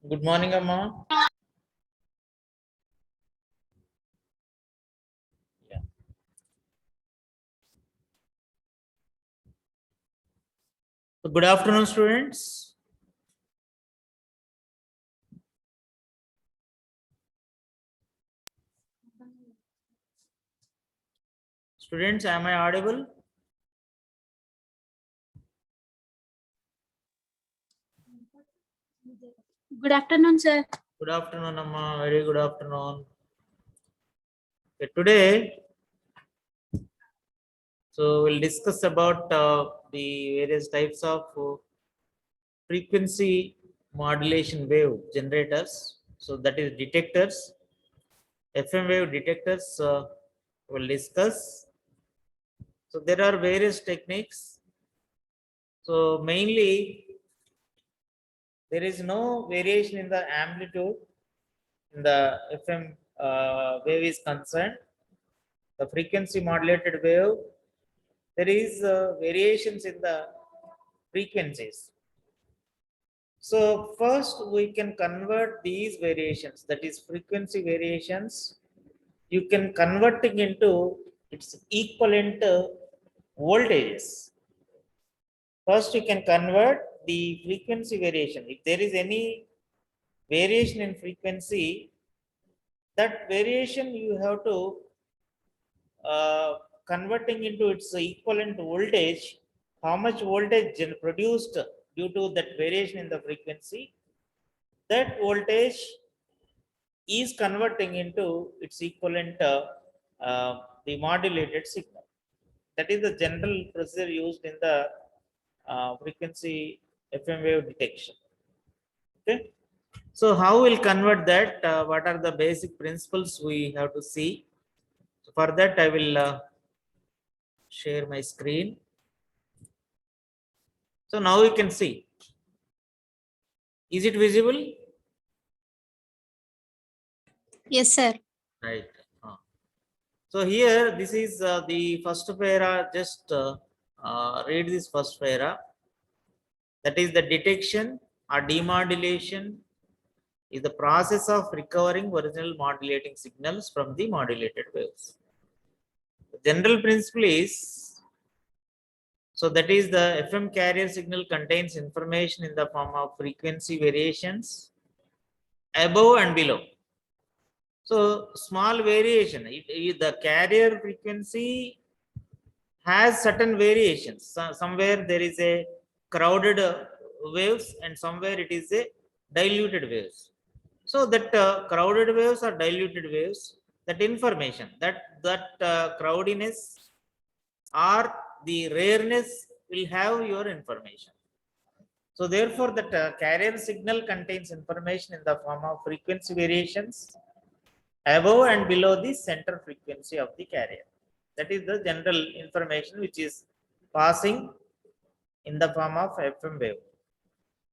Good morning, Amma. Yeah. So good afternoon, students. Students, am I audible? Good afternoon, sir. Good afternoon, Amma. Very good afternoon. Okay, today, so we'll discuss about the various types of frequency modulation wave generators. So that is detectors, FM wave detectors. We'll discuss. So there are various techniques. So mainly, there is no variation in the amplitude in the FM wave is concerned. The frequency modulated wave, there is variations in the frequencies. So first we can convert these variations, that is frequency variations, you can converting into its equivalent voltages. First you can convert the frequency variation. If there is any variation in frequency, that variation you have to converting into its equivalent voltage, how much voltage produced due to that variation in the frequency, that voltage is converting into its equivalent the modulated signal. That is the general procedure used in the frequency FM wave detection. Okay. So how we'll convert that? What are the basic principles we have to see? So for that, I will share my screen. So now you can see. Is it visible? Yes, sir. Right. So here, this is the first para. Just read this first para. That is the detection or demodulation is the process of recovering original modulating signals from the modulated waves. The general principle is, so that is the FM carrier signal contains information in the form of frequency variations above and below. So small variation, the carrier frequency has certain variations. Somewhere there is a crowded waves and somewhere it is a diluted waves. So that crowded waves or diluted waves, that information, that crowdiness or the rareness will have your information. So therefore, that carrier signal contains information in the form of frequency variations above and below the center frequency of the carrier. That is the general information which is passing in the form of FM wave.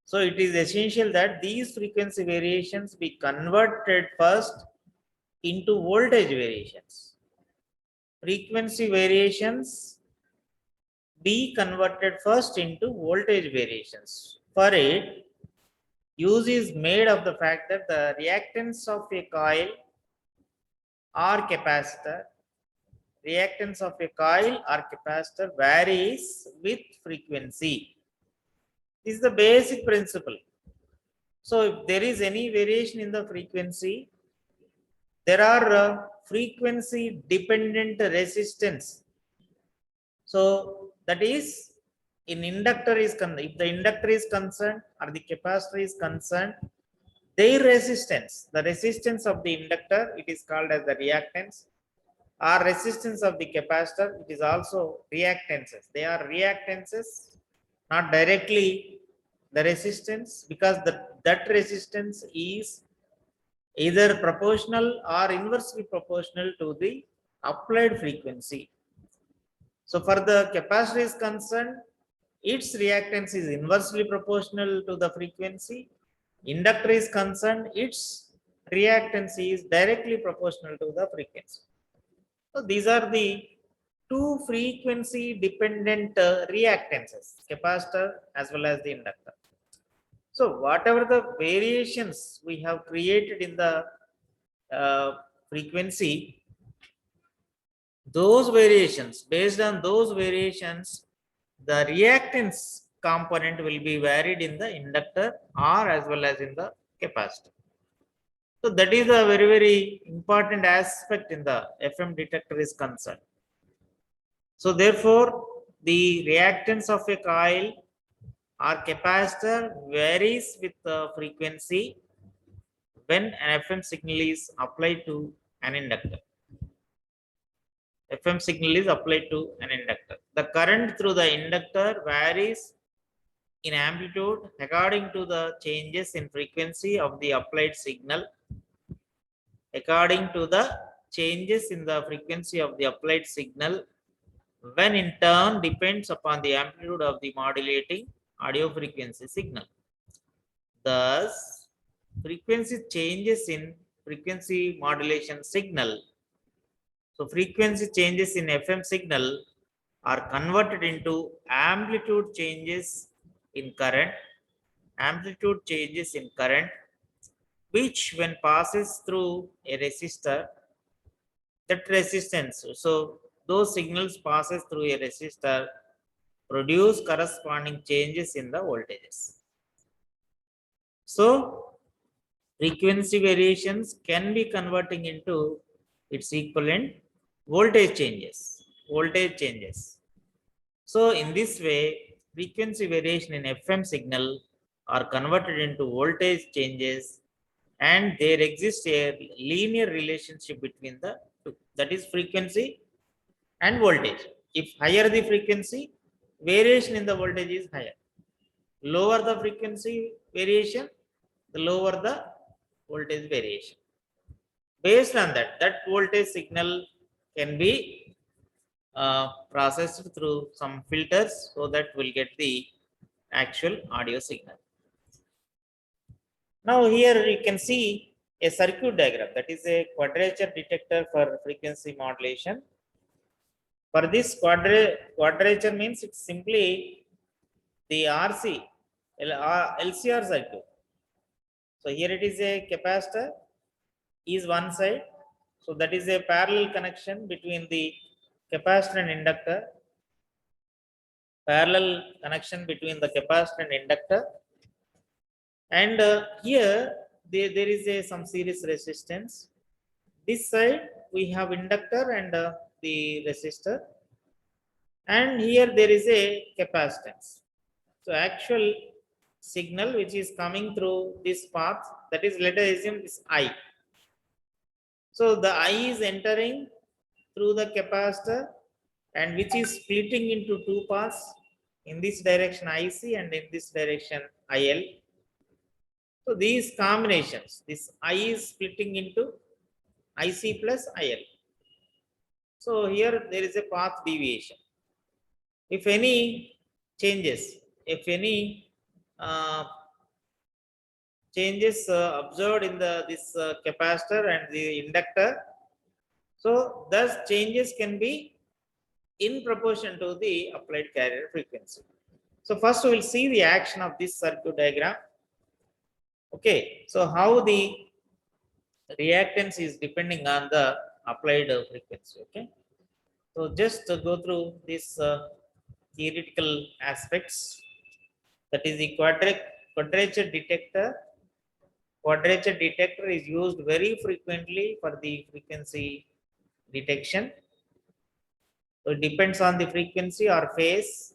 So it is essential that these frequency variations be converted first into voltage variations. Frequency variations be converted first into voltage variations. For it, use is made of the fact that the reactance of a coil or capacitor, reactance of a coil or capacitor varies with frequency. This is the basic principle. So if there is any variation in the frequency, there are frequency dependent resistance. So that is in inductor is if the inductor is concerned or the capacitor is concerned, their resistance, the resistance of the inductor, it is called as the reactance, or resistance of the capacitor, it is also reactances. They are reactances, not directly the resistance, because that resistance is either proportional or inversely proportional to the applied frequency. So for the capacitor is concerned, its reactance is inversely proportional to the frequency. Inductor is concerned, its reactance is directly proportional to the frequency. So these are the two frequency dependent reactances, capacitor as well as the inductor. So whatever the variations we have created in the frequency, those variations, based on those variations, the reactance component will be varied in the inductor or as well as in the capacitor. So that is a very, very important aspect in the FM detector is concerned. So therefore, the reactance of a coil or capacitor varies with the frequency when an FM signal is applied to an inductor. FM signal is applied to an inductor. The current through the inductor varies in amplitude according to the changes in frequency of the applied signal. According to the changes in the frequency of the applied signal, when in turn depends upon the amplitude of the modulating audio frequency signal. Thus, frequency changes in frequency modulation signal. So, frequency changes in FM signal are converted into amplitude changes in current, which when passes through a resistor, that resistance, so those signals passes through a resistor, produce corresponding changes in the voltages. So, frequency variations can be converting into its equivalent voltage changes. So in this way, frequency variation in FM signal are converted into voltage changes, and there exists a linear relationship between the two, that is frequency and voltage. If higher the frequency, variation in the voltage is higher. Lower the frequency variation, the lower the voltage variation. Based on that, that voltage signal can be processed through some filters, so that we'll get the actual audio signal. Now here you can see a circuit diagram, that is a quadrature detector for frequency modulation. For this quadrature means it's simply the LCR circuit. So here it is a capacitor is one side. So that is a parallel connection between the capacitor and inductor. Parallel connection between the capacitor and inductor. And here there is some series resistance. This side we have inductor and the resistor. And here there is a capacitance. So actual signal which is coming through this path, that is, let us assume this I. So the I is entering through the capacitor, and which is splitting into two paths, in this direction IC and in this direction IL. So these combinations, this I is splitting into IC plus IL. So here there is a path deviation. If any changes, if any changes observed in this capacitor and the inductor, so thus changes can be in proportion to the applied carrier frequency. So first we will see the action of this circuit diagram. Okay, so how the reactance is depending on the applied frequency. Okay, so just go through these theoretical aspects. That is the quadrature detector. Quadrature detector is used very frequently for the frequency detection. So it depends on the frequency or phase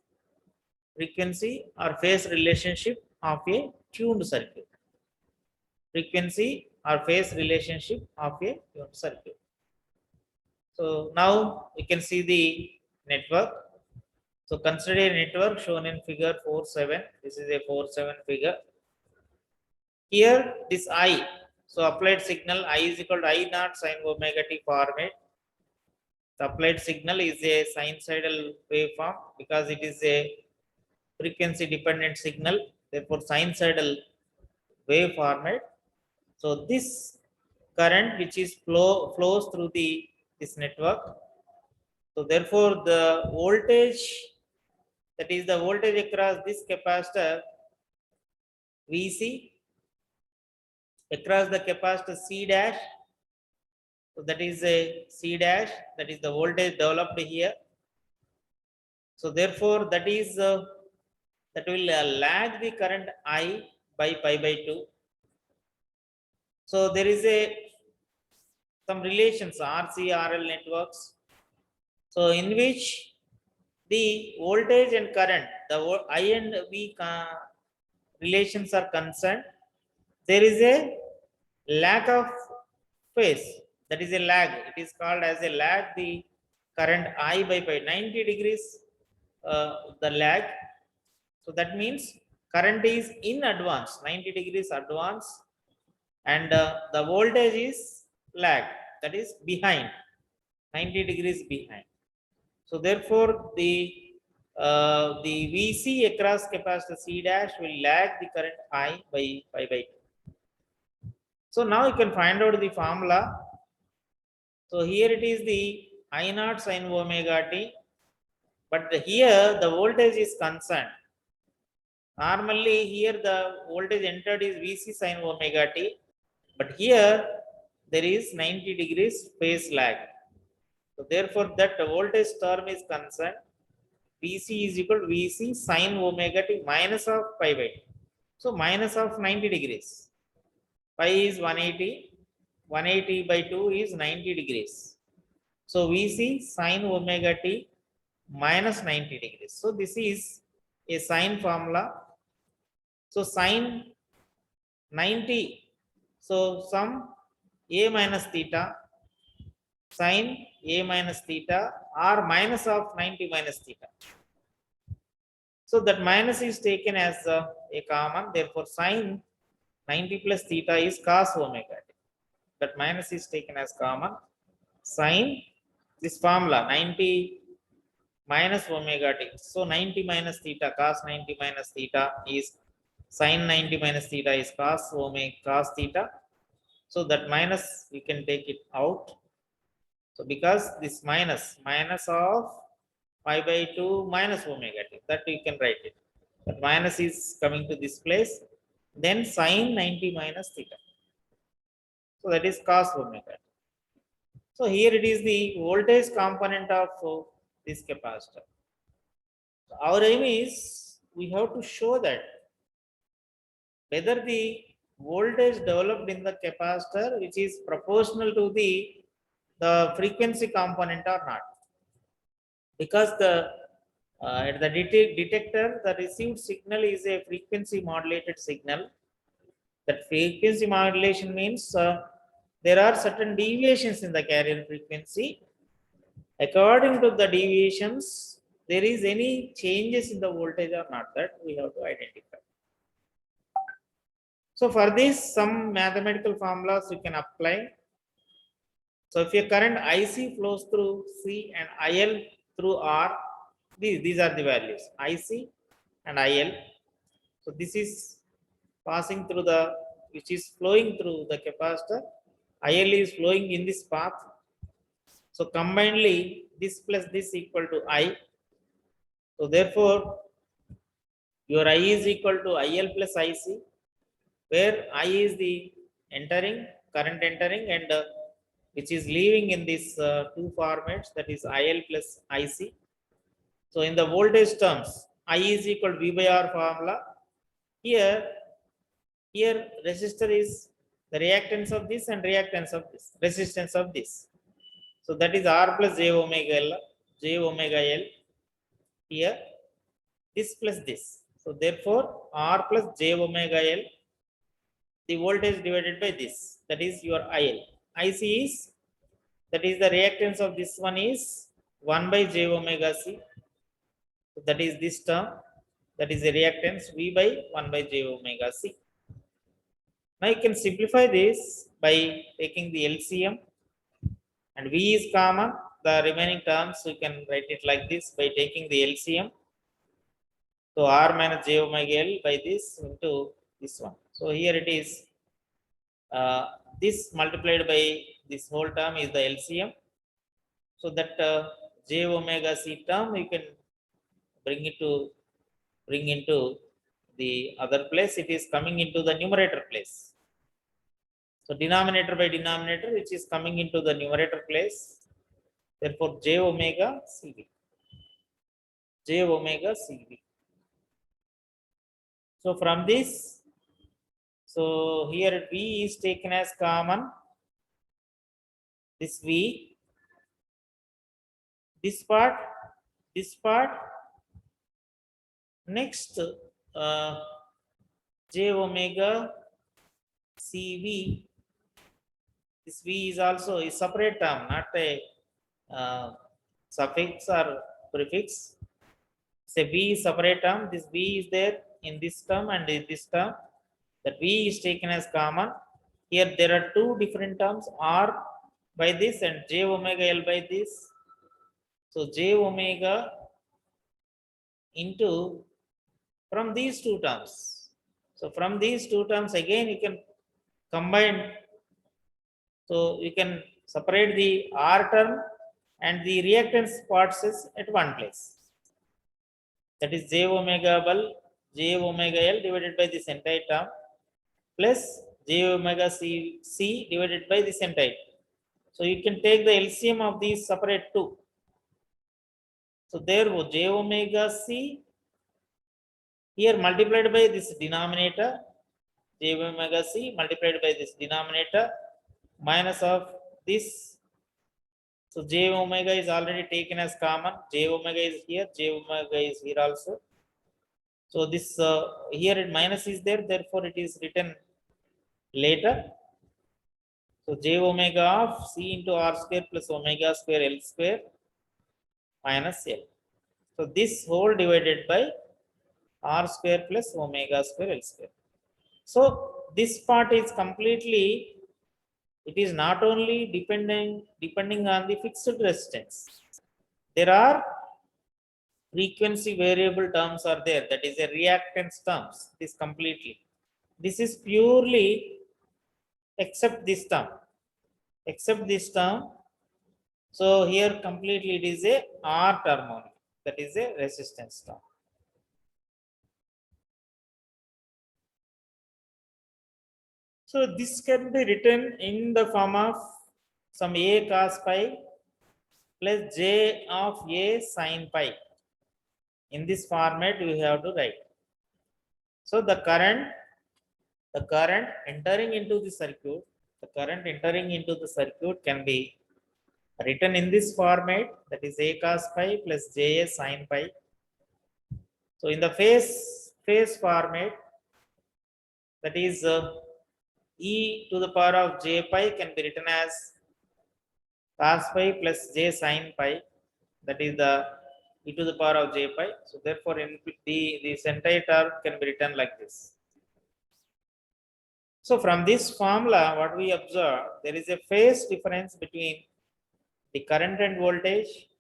relationship of a tuned circuit. Frequency or phase relationship of a tuned circuit. So now we can see the network. So consider a network shown in figure 4.7. This is a 4.7 figure. Here this I, so applied signal I is equal to I naught sin omega t format. The applied signal is a sinusoidal waveform because it is a frequency dependent signal, therefore sinusoidal wave format. So this current which is flows through this network. So therefore the voltage, that is the voltage across this capacitor, VC across the capacitor C dash. So that is a C dash, that is the voltage developed here. So therefore, that is that will lag the current I by pi by 2. So there is some relations RC RL networks. So in which the voltage and current, the I and V relations are concerned, there is a lack of phase. That is a lag. It is called as a lag. The current I by 90 degrees, the lag. So that means current is in advance, 90 degrees advance, and the voltage is lag, that is behind, 90 degrees behind. So therefore, the VC across capacitor C dash will lag the current I by pi by 2. So now you can find out the formula. So here it is the I naught sin omega t, but here the voltage is concerned. Normally here the voltage entered is VC sin omega t, but here there is 90 degrees phase lag. So therefore that voltage term is concerned, VC is equal to VC sin omega t minus of pi by 2. So minus of 90 degrees. Pi is 180. 180 by 2 is 90 degrees. So VC sin omega t minus 90 degrees. So this is a sine formula. So sine 90. So sum A minus theta, sine A minus theta, or minus of 90 minus theta. So that minus is taken as a common. Therefore, sine 90 plus theta is cos omega t. That minus is taken as common. Sine, this formula 90 minus omega t. So 90 minus theta, cos 90 minus theta is sine 90 minus theta is cos omega cos theta. So that minus you can take it out. So because this minus of pi by 2 minus omega t, that you can write it. That minus is coming to this place. Then sine 90 minus theta. So that is cos omega t. So here it is the voltage component of this capacitor. So our aim is we have to show that whether the voltage developed in the capacitor which is proportional to the frequency component or not. Because at the detector, the received signal is a frequency modulated signal. That frequency modulation means there are certain deviations in the carrier frequency. According to the deviations, there is any changes in the voltage or not, that we have to identify. So for this, some mathematical formulas you can apply. So if your current IC flows through C and IL through R, these are the values, IC and IL. So this is passing through which is flowing through the capacitor. IL is flowing in this path. So combinedly, this plus this equal to I. So therefore, your I is equal to IL plus IC, where I is the current entering, and which is leaving in these two formats, that is IL plus IC. So in the voltage terms, I is equal to V by R formula. Here resistor is the reactance of this and reactance of this, resistance of this. So that is R plus J omega L. Here this plus this. So therefore R plus J omega L, the voltage divided by this, that is your IL. IC is, that is the reactance of this one is 1 by J omega C. So that is this term, that is a reactance V by 1 by J omega C. Now you can simplify this by taking the LCM, and V is common. The remaining terms you can write it like this by taking the LCM. So R minus J omega L by this into this one. So here it is, this multiplied by this whole term is the LCM. So that J omega C term you can bring into the other place, it is coming into the numerator place. So denominator by denominator, which is coming into the numerator place. Therefore, j omega Cv. J omega Cv. So from this, so here V is taken as common. This V, this part, next j omega Cv. This V is also a separate term, not a suffix or prefix. Say V is separate term. This V is there in this term and in this term. That V is taken as common. Here there are two different terms, R by this and j omega L by this. So j omega into from these two terms. So from these two terms again you can combine. So you can separate the R term and the reactance parts is at one place. That is j omega L divided by this entire term plus j omega C divided by this entire. So you can take the LCM of these separate two. So therefore j omega C here multiplied by this denominator, j omega C multiplied by this denominator minus of this. So j omega is already taken as common. J omega is here, j omega is here also. So this here it minus is there, therefore it is written later. So j omega of C into R square plus omega square L square minus L. So this whole divided by R square plus omega square L square. So this part is completely, it is not only depending on the fixed resistance. There are frequency variable terms are there, that is a reactance terms. This completely. This is purely except this term. Except this term. So here completely it is a R term only. That is a resistance term. So this can be written in the form of some A cos pi plus J of A sin pi. In this format we have to write. So the current entering into the circuit, can be written in this format, that is A cos pi plus J A sin pi. So in the phase format, that is e to the power of j pi can be written as cos pi plus j sin pi, that is the e to the power of j pi. So therefore this entire term can be written like this. So from this formula what we observe, there is a phase difference between the current and voltage.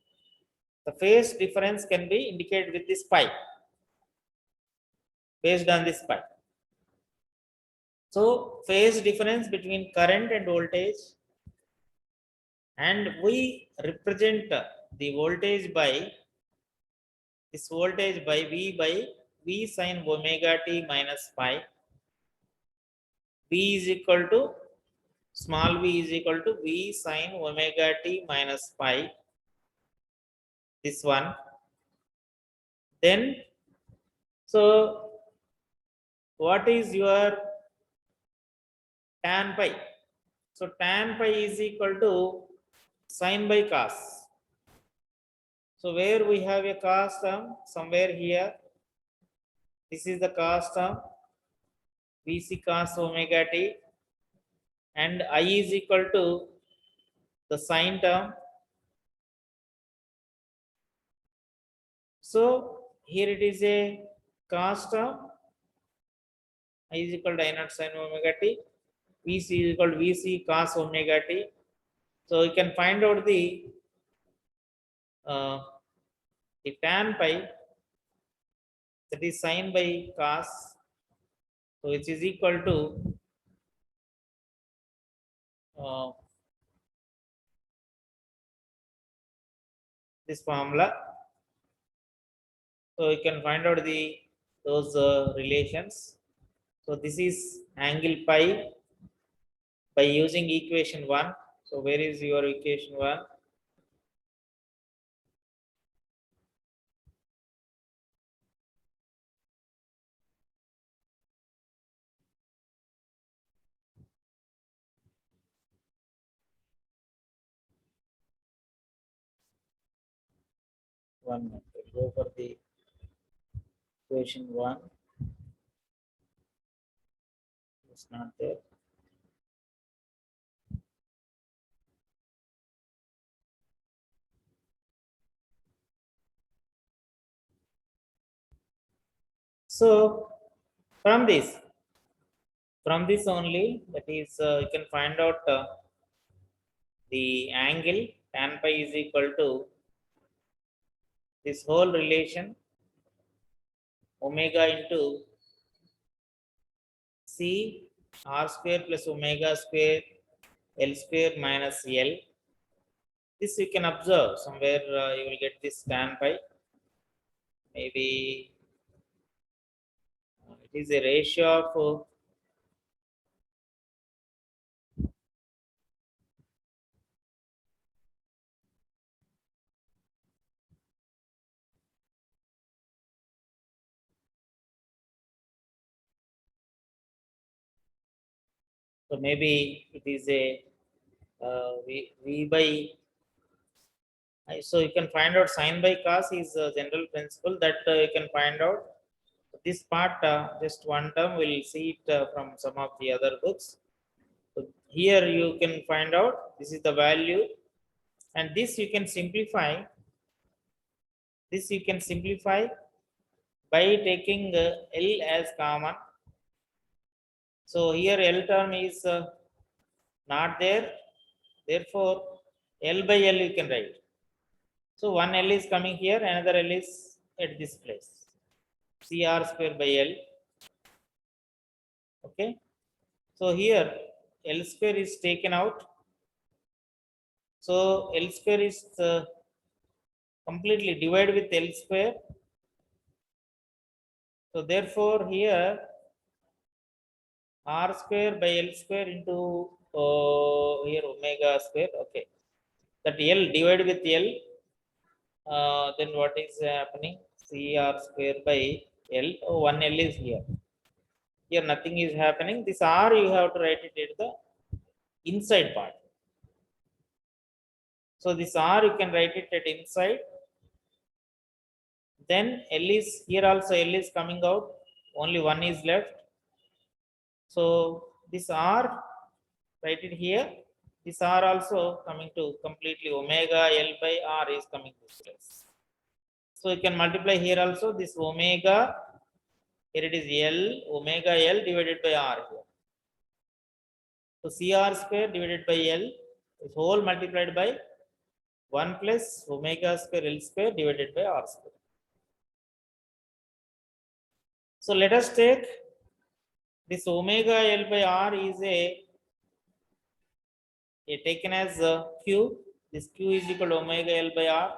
The phase difference can be indicated with this pi, based on this pi. So phase difference between current and voltage, and we represent the voltage by this voltage by V sin omega t minus pi. V is equal to small v is equal to V sin omega t minus pi. This one. Then, so what is your tan pi? So tan pi is equal to sin by cos. So where we have a cos term, somewhere here, this is the cos term, Vc cos omega t, and I is equal to the sin term. So here it is a cos term, I is equal to I naught sin omega t, Vc is equal to Vc cos omega t. So you can find out the tan pi, that is sin by cos, so which is equal to this formula. So you can find out the those relations. So this is angle pi by using equation 1. So where is your equation 1? One minute. Go for the equation 1. It's not there. So from this only, that is, you can find out the angle tan pi is equal to this whole relation omega into c r square plus omega square L square minus L. This you can observe somewhere, you will get this tan pi. Maybe it is a ratio of so maybe it is a v by so you can find out sin by cos is a general principle that you can find out. This part, just one term, we'll see it from some of the other books. So here you can find out this is the value, and this you can simplify. This you can simplify by taking L as common. So here L term is not there. Therefore, L by L you can write. So one L is coming here, another L is at this place. CR square by L. Okay. So here L square is taken out. So L square is completely divided with L square. So therefore here R square by L square into here omega square. Okay. That L divided with L. Then what is happening? CR square by L. Oh, one L is here. Here nothing is happening. This R you have to write it at the inside part. So this R you can write it at inside. Then L is here also, L is coming out. Only one is left. So this R, write it here. This R also coming to completely omega L by R is coming this place. So you can multiply here also this omega. Here it is L, omega L divided by R here. So CR square divided by L is whole multiplied by 1 plus omega square L square divided by R square. So let us take this omega L by R is taken as Q. This Q is equal to omega L by R.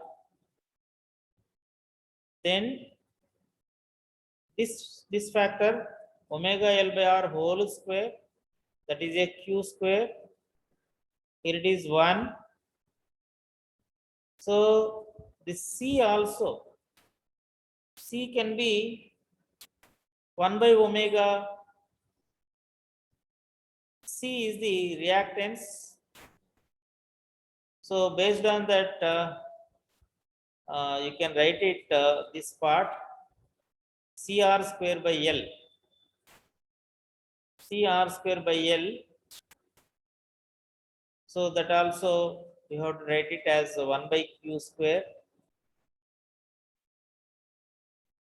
Then this factor omega L by R whole square, that is a Q square. Here it is 1. So this C also, C can be 1 by omega. C is the reactance. So based on that, you can write it this part CR square by L. CR square by L. So that also you have to write it as 1 by Q square.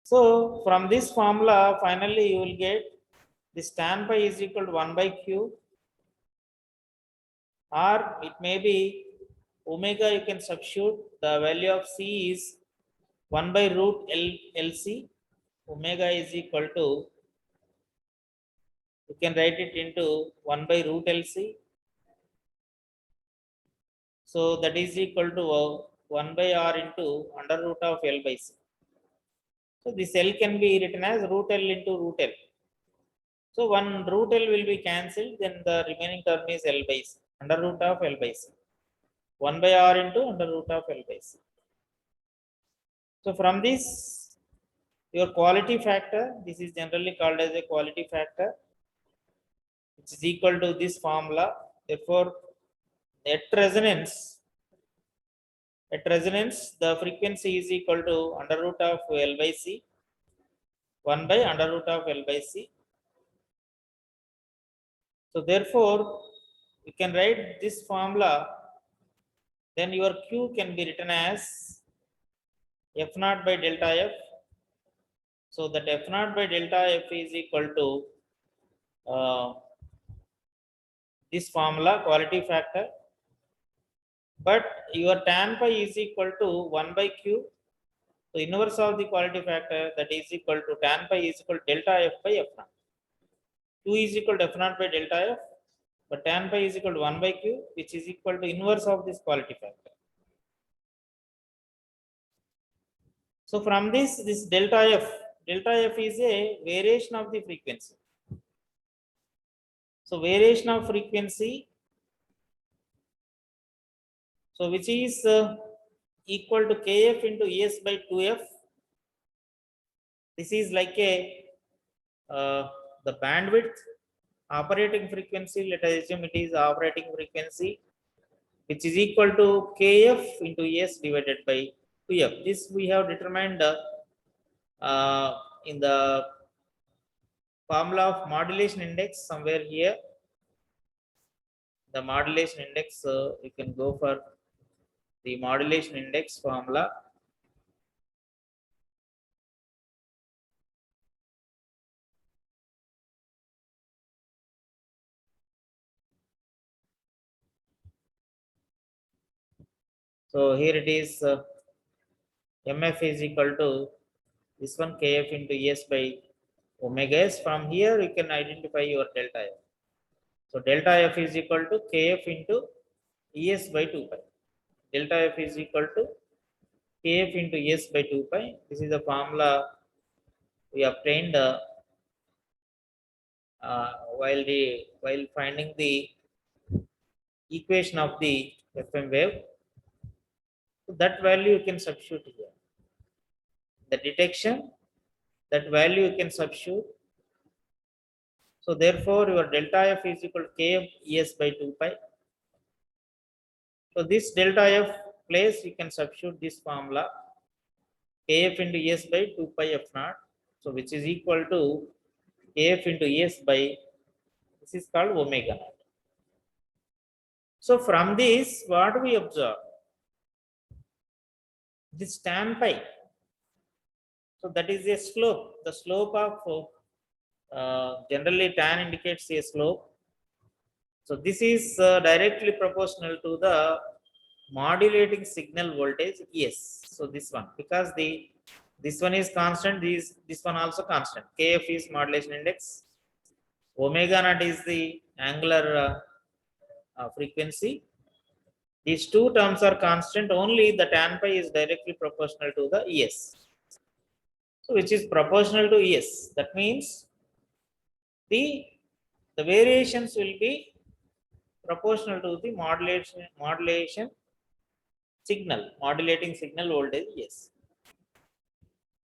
So from this formula, finally you will get this tan pi is equal to 1 by Q, or it may be omega. You can substitute the value of C is 1 by root LC. Omega is equal to, you can write it into 1 by root LC. So that is equal to 1 by R into under root of L by C. So this L can be written as root L into root L. So one root L will be cancelled, then the remaining term is L by C, under root of L by C. 1 by R into under root of L by C. So from this, your quality factor, this is generally called as a quality factor, which is equal to this formula. Therefore, at resonance, the frequency is equal to under root of L by C, 1 by under root of L by C. So therefore, you can write this formula, then your Q can be written as F naught by delta F. So that F naught by delta F is equal to this formula, quality factor. But your tan pi is equal to 1 by Q. So inverse of the quality factor, that is equal to tan pi is equal to delta F by F naught. Q is equal to F naught by delta F, but tan pi is equal to 1 by Q, which is equal to inverse of this quality factor. So from this delta F is a variation of the frequency. So variation of frequency, so which is equal to Kf into Es by 2F. This is like a the bandwidth, operating frequency. Let us assume it is operating frequency, which is equal to Kf into S divided by 2F. This we have determined in the formula of modulation index somewhere here. The modulation index, you can go for the modulation index formula. So here it is, MF is equal to this one Kf into S by omega S. From here you can identify your delta F. So delta F is equal to Kf into Es by 2 pi. Delta F is equal to Kf into S by 2 pi. This is the formula we obtained while finding the equation of the FM wave. So that value you can substitute here. The detection, that value you can substitute. So therefore, your delta F is equal to Kf Es by 2 pi. So this delta F place, you can substitute this formula, Kf into S by 2 pi F naught. So which is equal to Kf into S by, this is called omega naught. So from this, what we observe? This tan pi. So that is a slope. The slope of generally tan indicates a slope. So this is directly proportional to the modulating signal voltage. Yes. So this one, because this one is constant, this one also constant. Kf is modulation index. Omega naught is the angular frequency. These two terms are constant. Only the tan pi is directly proportional to the Es. So which is proportional to Es. That means the variations will be proportional to the modulation signal, modulating signal voltage. Yes.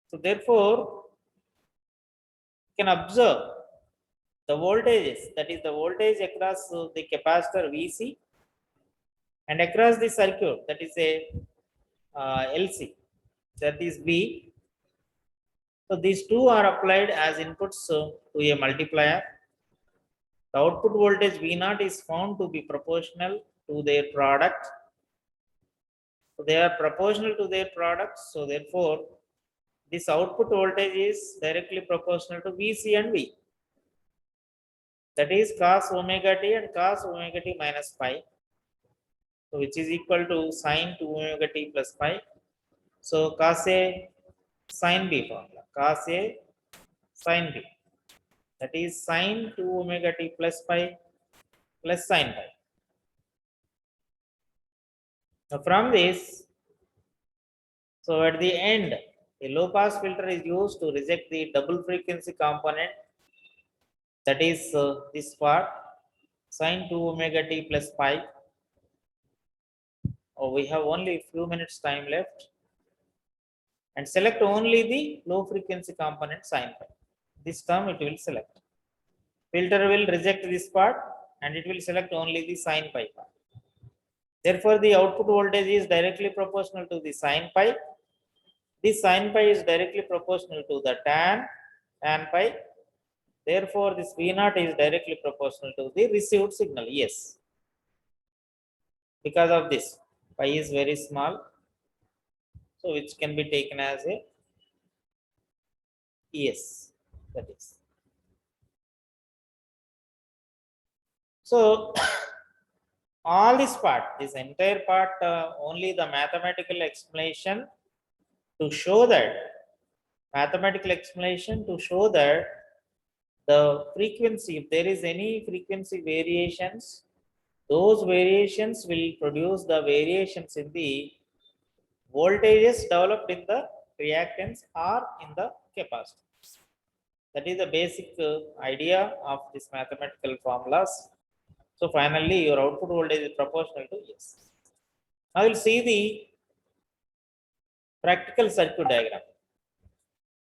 So therefore, you can observe the voltages, that is the voltage across the capacitor Vc and across the circuit, that is a LC, that is V. So these two are applied as inputs to a multiplier. The output voltage V0 is found to be proportional to their product. So they are proportional to their products. So therefore, this output voltage is directly proportional to Vc and V. That is cos omega t and cos omega t minus pi. So which is equal to sine 2 omega t plus pi. So cos A sine B formula. Cos A sine B. That is sine 2 omega t plus pi plus sine pi. Now from this, so at the end, A low pass filter is used to reject the double frequency component, that is this part sine 2 omega t plus pi. Oh, we have only a few minutes time left, and select only the low frequency component sine pi. This term it will select. Filter will reject this part and it will select only the sine pi part. Therefore, the output voltage is directly proportional to the sine pi. This sine pi is directly proportional to the tan pi. Therefore, this V naught is directly proportional to the received signal. Yes. Because of this, pi is very small. So, which can be taken as a yes. That is. So, all this part, this entire part, only the mathematical explanation to show that the frequency, if there is any frequency variations, those variations will produce the variations in the voltages developed in the reactance or in the capacitance. That is the basic idea of this mathematical formulas. So finally, your output voltage is proportional to yes. Now we'll see the practical circuit diagram.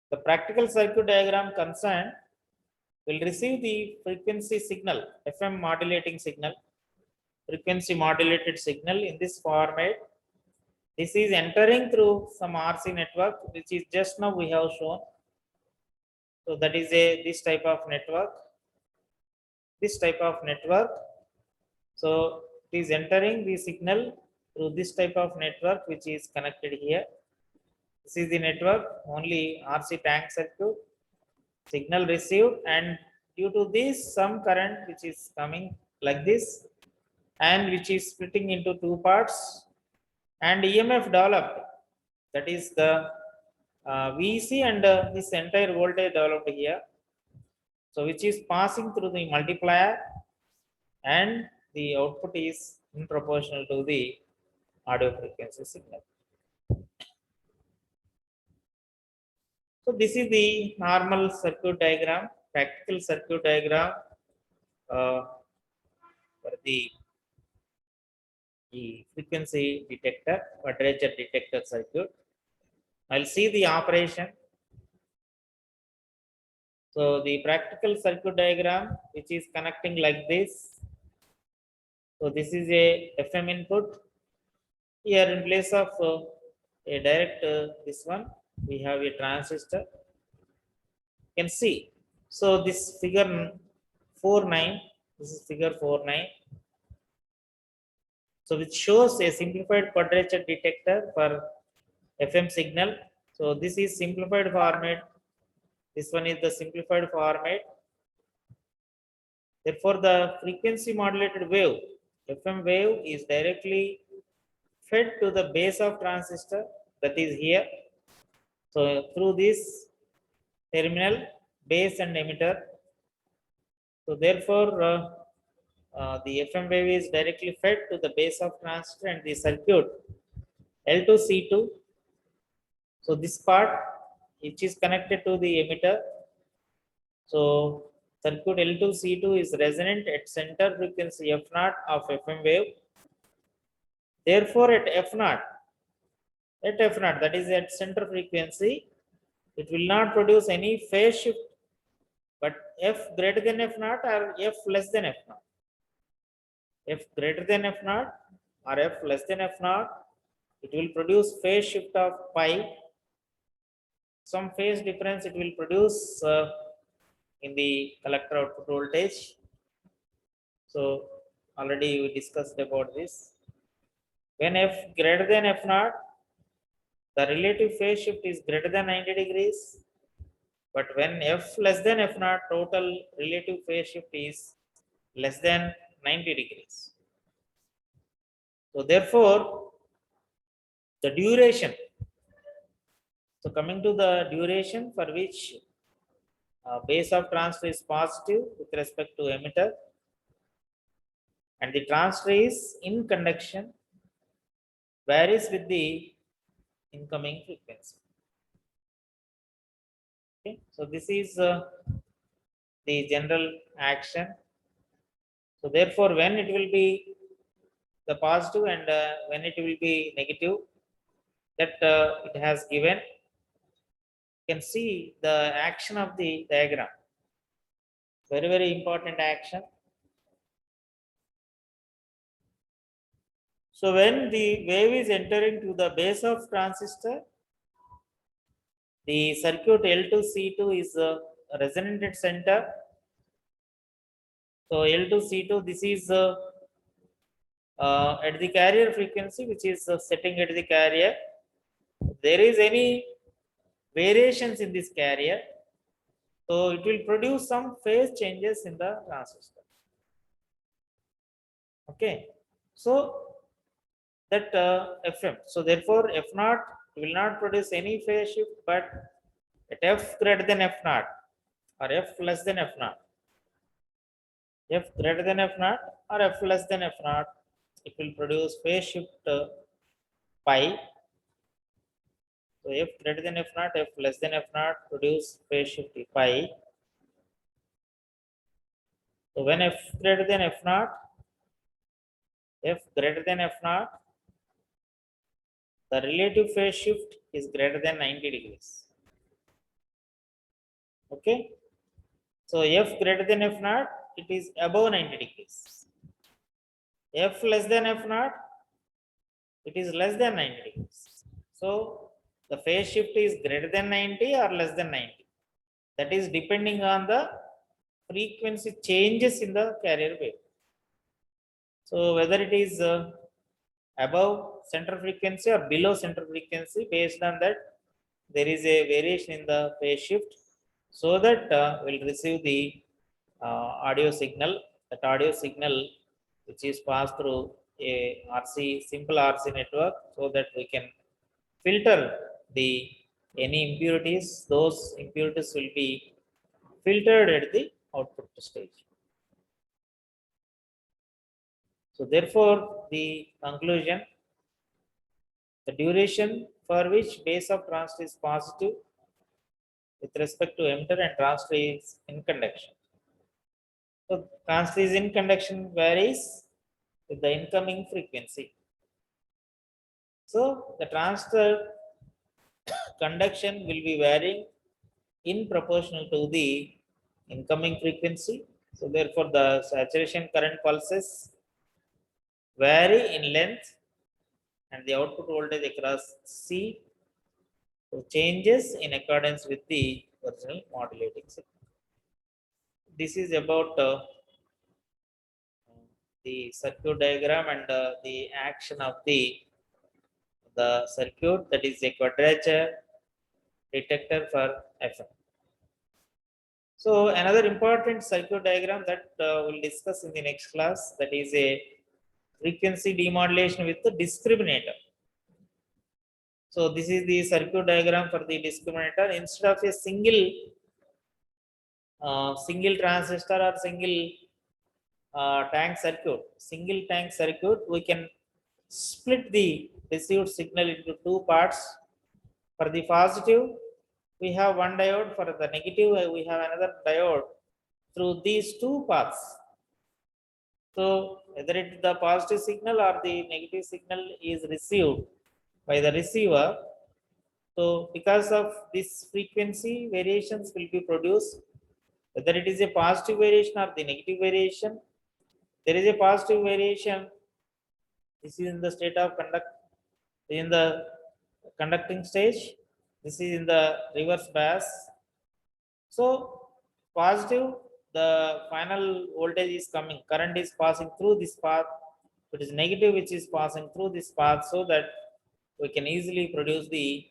The practical circuit diagram concerned will receive the frequency signal, FM modulating signal, frequency modulated signal in this format. This is entering through some RC network, which is just now we have shown. So that is this type of network. So it is entering the signal through this type of network, which is connected here. This is the network, only RC tank circuit, signal received, and due to this some current which is coming like this and which is splitting into two parts, and EMF developed, that is the VC, and this entire voltage developed here, so which is passing through the multiplier, and the output is in proportional to the audio frequency signal. So this is the normal circuit diagram, practical circuit diagram for the frequency detector, quadrature detector circuit. I'll see the operation. So the practical circuit diagram, which is connecting like this. So this is a FM input. Here in place of a direct this one, we have a transistor. You can see. So this figure 4.9. This is figure 4.9. So which shows a simplified quadrature detector for FM signal. So this is simplified format. This one is the simplified format. Therefore, the frequency modulated wave, FM wave, is directly fed to the base of transistor, that is here. So through this terminal, base and emitter. So therefore, the FM wave is directly fed to the base of transistor and the circuit L2C2. So this part, which is connected to the emitter. So circuit L2C2 is resonant at center frequency F0 of FM wave. Therefore, at F0, that is at center frequency, it will not produce any phase shift, but F greater than F0 or F less than F0. F greater than F0 or F less than F0, it will produce phase shift of pi. Some phase difference it will produce in the collector output voltage. So already we discussed about this. When F greater than F0, the relative phase shift is greater than 90 degrees. But when F less than F0, total relative phase shift is less than 90 degrees. So therefore, the duration. So coming to the duration for which base of transistor is positive with respect to emitter, and the transistor is in conduction, varies with the incoming frequency. Okay, so this is the general action. So therefore, when it will be the positive and when it will be negative, that it has given. You can see the action of the diagram. Very, very important action. So when the wave is entering to the base of transistor, the circuit L2C2 is resonated center. So L2C2, this is at the carrier frequency, which is setting at the carrier. There is any variations in this carrier, so it will produce some phase changes in the transistor. Okay, so that Fm. So therefore, F naught will not produce any phase shift, but at F greater than F naught or F less than F naught, F greater than F naught or F less than F naught, it will produce phase shift pi. So F greater than F naught, F less than F naught produce phase shift pi. So when F greater than F naught, F greater than F naught, the relative phase shift is greater than 90 degrees. Okay. So F greater than F naught, it is above 90 degrees. F less than F naught, it is less than 90 degrees. So the phase shift is greater than 90 or less than 90. That is depending on the frequency changes in the carrier wave. So whether it is above center frequency or below center frequency, based on that, there is a variation in the phase shift, so that we'll receive the audio signal. That audio signal, which is passed through a RC, simple RC network, so that we can filter the any impurities. Those impurities will be filtered at the output stage. So therefore, the conclusion, the duration for which base of transistor is positive with respect to emitter and transistor is in conduction. So transistor is in conduction varies with the incoming frequency. So the transistor conduction will be varying in proportional to the incoming frequency. So therefore, the saturation current pulses vary in length and the output voltage across C changes in accordance with the original modulating signal. This is about the circuit diagram and the action of the circuit, that is a quadrature detector for FM. So another important circuit diagram that we'll discuss in the next class, that is a frequency demodulation with the discriminator. So this is the circuit diagram for the discriminator. Instead of a single transistor or single tank circuit, we can split the received signal into two parts. For the positive, we have one diode. For the negative, we have another diode. Through these two paths, so whether it is the positive signal or the negative signal is received by the receiver, so because of this frequency, variations will be produced, whether it is a positive variation or the negative variation. There is a positive variation. This is in the state of in the conducting stage. This is in the reverse bias. So positive, the final voltage is coming, current is passing through this path. It is negative, which is passing through this path, so that we can easily produce the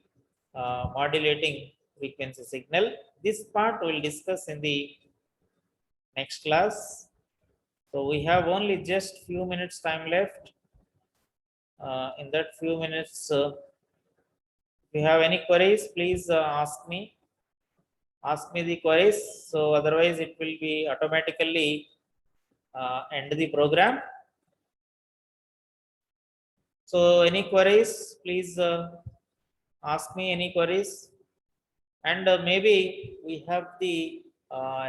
modulating frequency signal. This part we will discuss in the next class. So we have only just few minutes time left. In that few minutes, if you have any queries, please ask me the queries. So otherwise it will be automatically end the program. So any queries, please ask me any queries, and maybe we we have the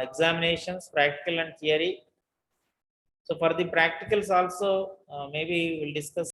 examinations, practical and theory. So for the practicals also, maybe we'll discuss